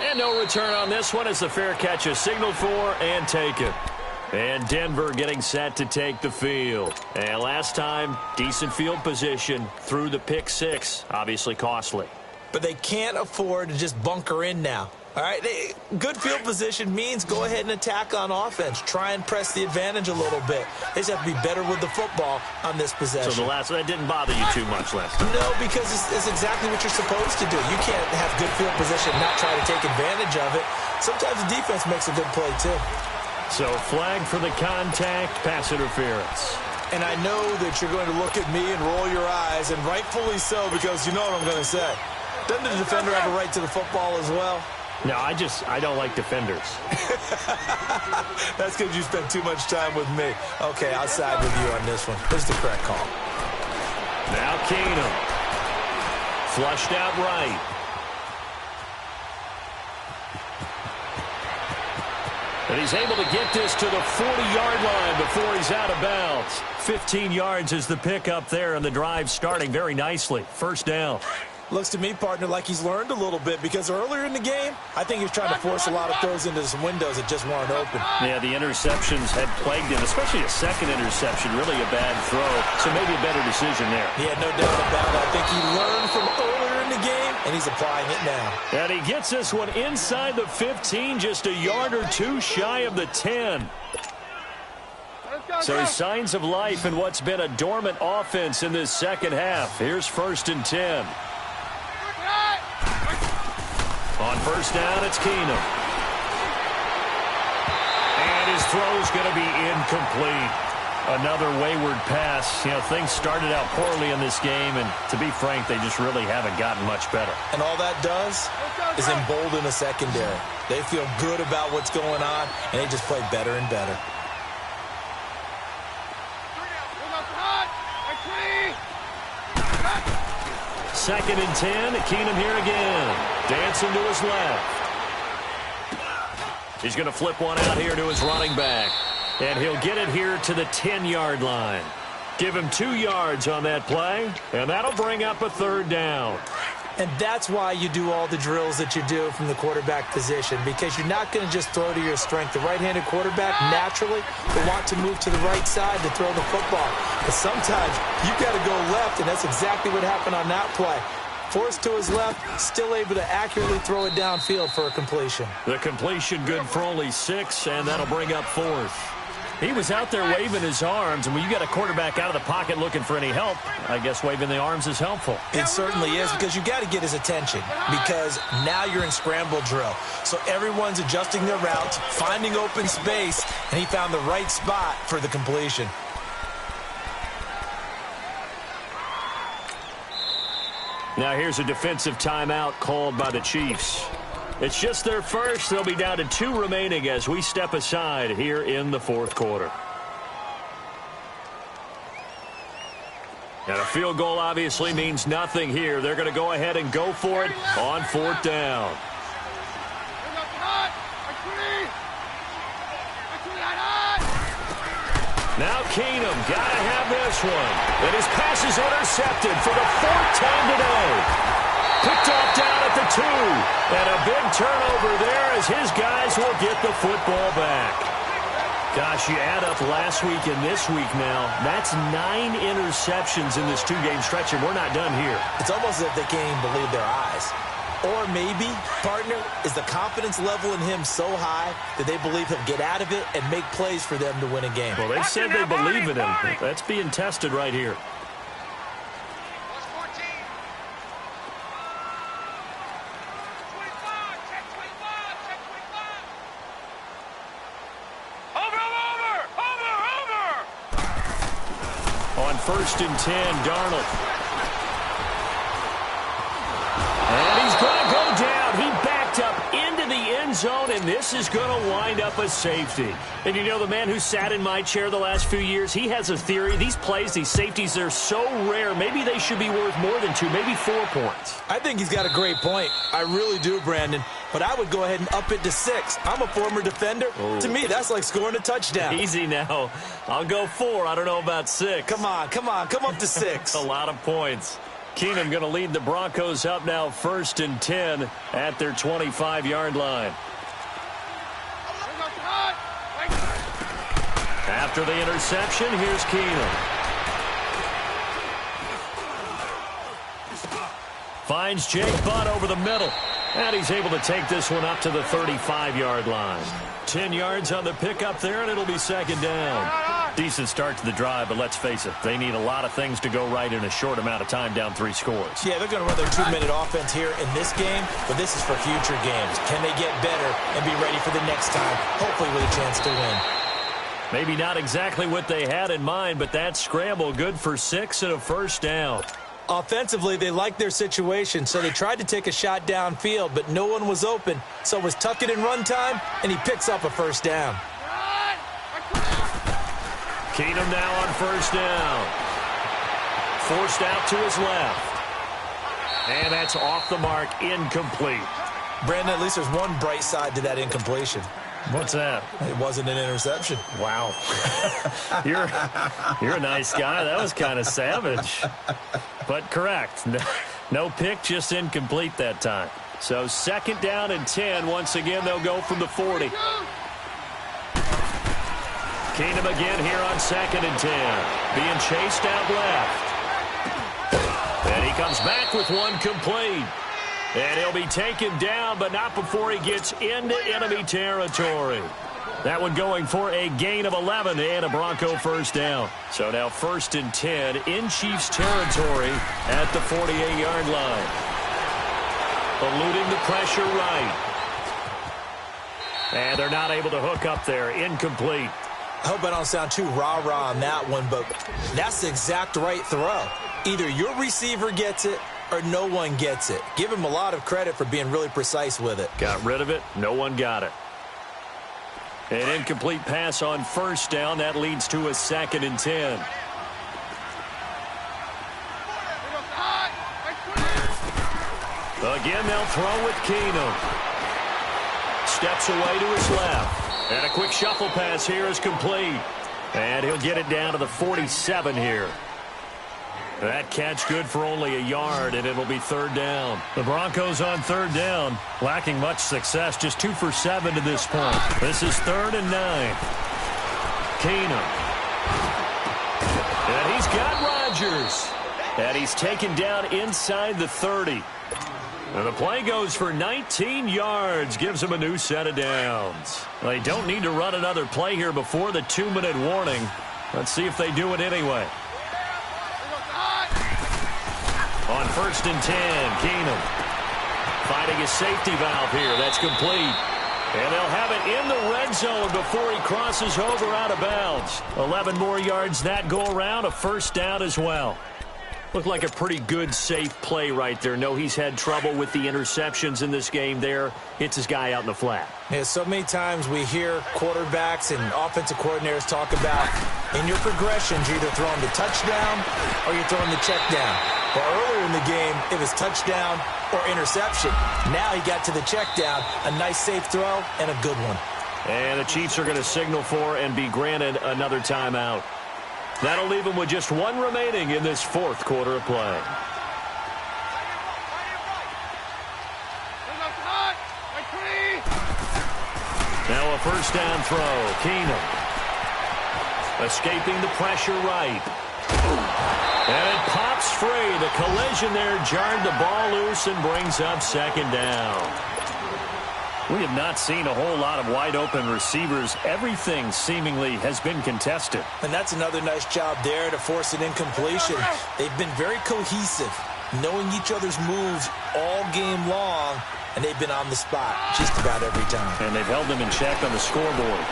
And no return on this one as the fair catch is signaled for and taken. And Denver getting set to take the field. And last time, decent field position through the pick 6. Obviously costly. But they can't afford to just bunker in now. All right, good field position means go ahead and attack on offense. Try and press the advantage a little bit. They just have to be better with the football on this possession. So that didn't bother you too much last time? No, because it's exactly what you're supposed to do. You can't have good field position and not try to take advantage of it. Sometimes the defense makes a good play, too. So flag for the contact, pass interference. And I know that you're going to look at me and roll your eyes, and rightfully so, because you know what I'm going to say. Doesn't the defender have a right to the football as well? No, I don't like defenders. That's because you spent too much time with me. Okay, I'll side with you on this one. Here's the correct call. Now Keenum. Flushed out right. And he's able to get this to the 40-yard line before he's out of bounds. 15 yards is the pickup there, and the drive starting very nicely. First down. Looks to me, partner, like he's learned a little bit, because earlier in the game, I think he was trying to force a lot of throws into some windows that just weren't open. Yeah, the interceptions had plagued him, especially a second interception, really a bad throw. So maybe a better decision there. Yeah, no doubt about it. I think he learned from earlier in the game, and he's applying it now. And he gets this one inside the 15, just a yard or two shy of the 10. So signs of life in what's been a dormant offense in this second half. Here's first and 10. On first down, it's Keenum. And his throw's going to be incomplete. Another wayward pass. You know, things started out poorly in this game, and to be frank, they just really haven't gotten much better. And all that does is embolden the secondary. They feel good about what's going on, and they just play better and better. Second and 10. Keenum here again. Dancing to his left. He's going to flip one out here to his running back. And he'll get it here to the 10-yard line. Give him 2 yards on that play, and that'll bring up a third down. And that's why you do all the drills that you do from the quarterback position, because you're not going to just throw to your strength. The right-handed quarterback naturally will want to move to the right side to throw the football. But sometimes you've got to go left, and that's exactly what happened on that play. Forced to his left, still able to accurately throw it downfield for a completion. The completion good for only 6, and that'll bring up fourth. He was out there waving his arms, and when you got a quarterback out of the pocket looking for any help, I guess waving the arms is helpful. It certainly is, because you got to get his attention, because now you're in scramble drill. So everyone's adjusting their routes, finding open space, and he found the right spot for the completion. Now here's a defensive timeout called by the Chiefs. It's just their first. They'll be down to 2 remaining as we step aside here in the fourth quarter. And a field goal obviously means nothing here. They're going to go ahead and go for it on 4th down. Now Keenum got to have this one. And his pass is intercepted for the 4th time today. Picked off down at the 2. And a big turnover there as his guys will get the football back. Gosh, you add up last week and this week now. That's 9 interceptions in this 2-game stretch, and we're not done here. It's almost as if they can't even believe their eyes. Or maybe, partner, is the confidence level in him so high that they believe he'll get out of it and make plays for them to win a game. Well, they said they believe in him. That's being tested right here. On 1st and 10, Darnold. And he's going to go down. He backed up into the end zone, and this is going to wind up a safety. And you know, the man who sat in my chair the last few years, he has a theory. These plays, these safeties, they're so rare. Maybe they should be worth more than 2, maybe 4 points. I think he's got a great point. I really do, Brandon. But I would go ahead and up it to 6. I'm a former defender. Ooh. To me, that's like scoring a touchdown. Easy now. I'll go 4. I don't know about 6. Come on. Come up to 6. A lot of points. Keenum going to lead the Broncos up now 1st and 10 at their 25-yard line. After the interception, here's Keenum. Finds Jake Butt over the middle. And he's able to take this one up to the 35-yard line. 10 yards on the pickup there, and it'll be 2nd down. Decent start to the drive, but let's face it, they need a lot of things to go right in a short amount of time, down 3 scores. Yeah, they're going to run their 2-minute offense here in this game, but this is for future games. Can they get better and be ready for the next time, hopefully with a chance to win? Maybe not exactly what they had in mind, but that scramble good for 6 and a 1st down. Offensively, they liked their situation, so they tried to take a shot downfield, but no one was open. So it was tuck it in run time, and he picks up a 1st down. Keenum now on 1st down. Forced out to his left. And that's off the mark, incomplete. Brandon, at least there's one bright side to that incompletion. What's that? It wasn't an interception. Wow. You're a nice guy. That was kind of savage. But correct. No pick, just incomplete that time. So 2nd down and 10. Once again, they'll go from the 40. Keenum again here on 2nd and 10. Being chased out left. And he comes back with one complete. And he'll be taken down, but not before he gets into enemy territory. That one going for a gain of 11 and a Bronco 1st down. So now 1st and 10 in Chiefs territory at the 48-yard line. Eluding the pressure right. And they're not able to hook up there. Incomplete. I hope I don't sound too rah-rah on that one, but that's the exact right throw. Either your receiver gets it or no one gets it. Give him a lot of credit for being really precise with it. Got rid of it. No one got it. An incomplete pass on 1st down. That leads to a 2nd and 10. Again, they'll throw with Keenum. Steps away to his left. And a quick shuffle pass here is complete. And he'll get it down to the 47 here. That catch good for only a yard, and it'll be 3rd down. The Broncos on 3rd down, lacking much success, just 2 for 7 to this point. This is 3rd and 9. Keenum. And he's got Rodgers. And he's taken down inside the 30. And the play goes for 19 yards, gives him a new set of downs. They don't need to run another play here before the 2-minute warning. Let's see if they do it anyway. On 1st and 10, Keenum finding his safety valve here. That's complete. And they'll have it in the red zone before he crosses over out of bounds. 11 more yards that go around, a 1st down as well. Looked like a pretty good, safe play right there. No, he's had trouble with the interceptions in this game there. Hits his guy out in the flat. Yeah, so many times we hear quarterbacks and offensive coordinators talk about in your progressions, you're either throwing the touchdown or you're throwing the check down. Well, earlier in the game, it was touchdown or interception. Now he got to the check down, a nice safe throw, and a good one. And the Chiefs are going to signal for and be granted another timeout. That'll leave them with just one remaining in this fourth quarter of play. Now a first down throw. Keenum. Escaping the pressure right. And it pops free. The collision there jarred the ball loose and brings up second down. We have not seen a whole lot of wide-open receivers. Everything seemingly has been contested. And that's another nice job there to force an incompletion. They've been very cohesive, knowing each other's moves all game long, and they've been on the spot just about every time. And they've held them in check on the scoreboard.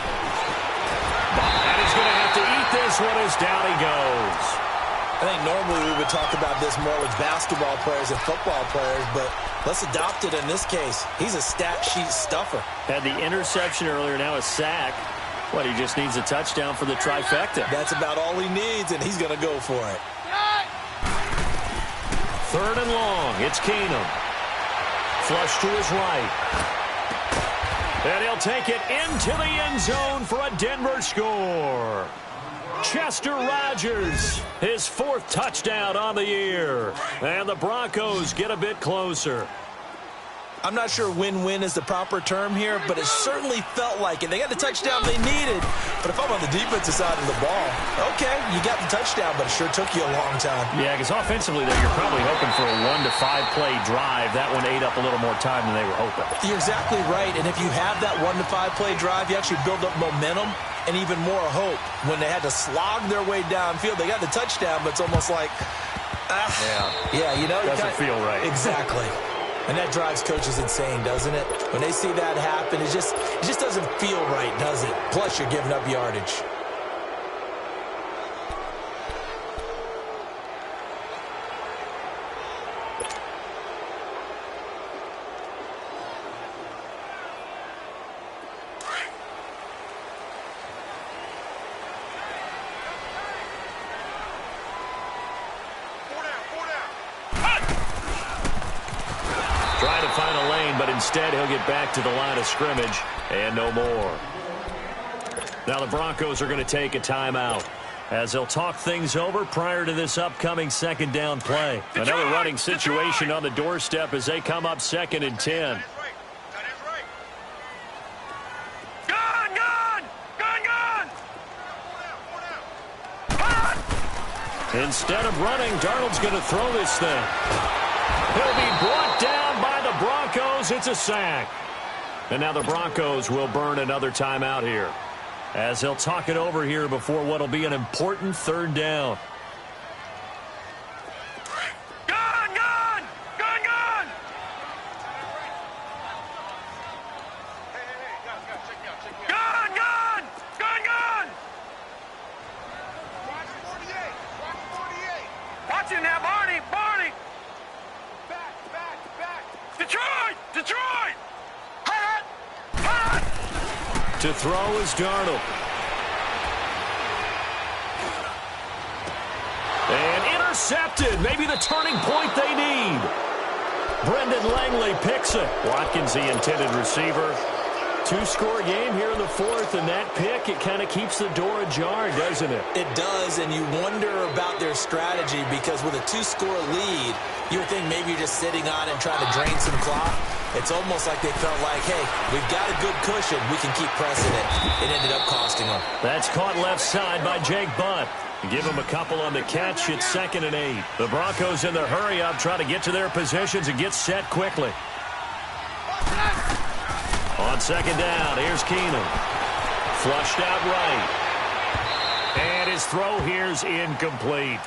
And he's going to have to eat this one as down he goes. I think normally we would talk about this more with basketball players and football players, but let's adopt it in this case. He's a stat sheet stuffer. Had the interception earlier, now a sack. What, he just needs a touchdown for the trifecta. That's about all he needs, and he's going to go for it. Third and long. It's Keenum. Flush to his right. And he'll take it into the end zone for a Denver score. Chester Rogers, his fourth touchdown on the year. And the Broncos get a bit closer. I'm not sure win-win is the proper term here, but it certainly felt like it. They got the touchdown they needed. But if I'm on the defensive side of the ball, okay, you got the touchdown, but it sure took you a long time. Yeah, because offensively, though, you're probably hoping for a 1 to 5 play drive. That one ate up a little more time than they were hoping. You're exactly right. And if you have that 1 to 5 play drive, you actually build up momentum and even more hope. When they had to slog their way downfield, they got the touchdown, but it's almost like, yeah, you know. Doesn't feel right. Exactly. And that drives coaches insane, doesn't it? When they see that happen, it just doesn't feel right, does it? Plus, you're giving up yardage. Instead, he'll get back to the line of scrimmage and no more. Now the Broncos are going to take a timeout as they'll talk things over prior to this upcoming second down play. Another running situation on the doorstep as they come up 2nd and 10. Instead of running, Darnold's going to throw this thing. He'll be brought down by the Broncos. It's a sack. And now the Broncos will burn another timeout here as they'll talk it over here before what will be an important third down. To throw is Darnold. And intercepted. Maybe the turning point they need. Brendan Langley picks it. Watkins, the intended receiver. 2-score game here in the fourth, and that pick, it kind of keeps the door ajar, doesn't it? It does, and you wonder about their strategy because with a 2-score lead, you would think maybe you're just sitting on and trying to drain some clock. It's almost like they felt like, hey, we've got a good cushion. We can keep pressing it. It ended up costing them. That's caught left side by Jake Butt. Give him a couple on the catch. It's 2nd and 8. The Broncos in their hurry-up trying to get to their positions and get set quickly. On 2nd down, here's Keenum. Flushed out right. And his throw here's incomplete.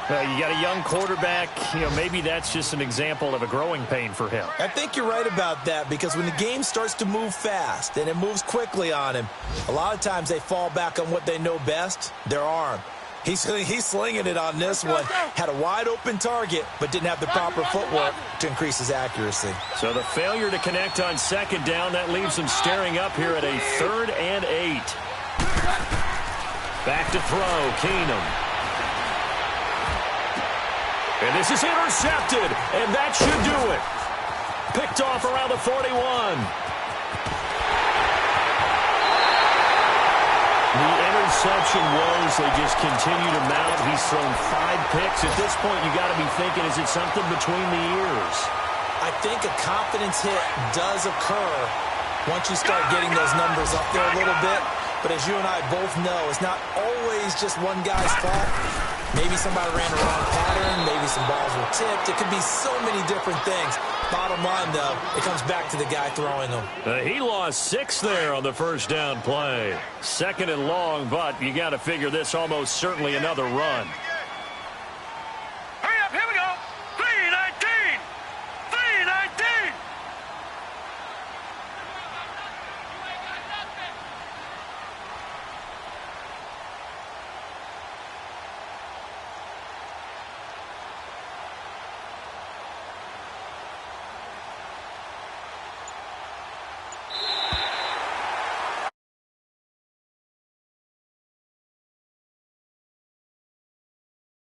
You got a young quarterback. Maybe that's just an example of a growing pain for him. I think you're right about that because when the game starts to move fast and it moves quickly on him, a lot of times they fall back on what they know best, their arm. He's slinging it on this one. Had a wide-open target, but didn't have the proper footwork to increase his accuracy. So the failure to connect on second down, that leaves him staring up here at a 3rd and 8. Back to throw, Keenum. And this is intercepted, and that should do it. Picked off around the 41. The interception woes, they just continue to mount. He's thrown 5 picks. At this point, you got to be thinking, is it something between the ears? I think a confidence hit does occur once you start getting those numbers up there a little bit. But as you and I both know, it's not always just one guy's fault. Maybe somebody ran the wrong pattern. Maybe some balls were tipped. It could be so many different things. Bottom line, though, it comes back to the guy throwing them. He lost 6 there on the first down play. 2nd and long, but you got to figure this almost certainly another run.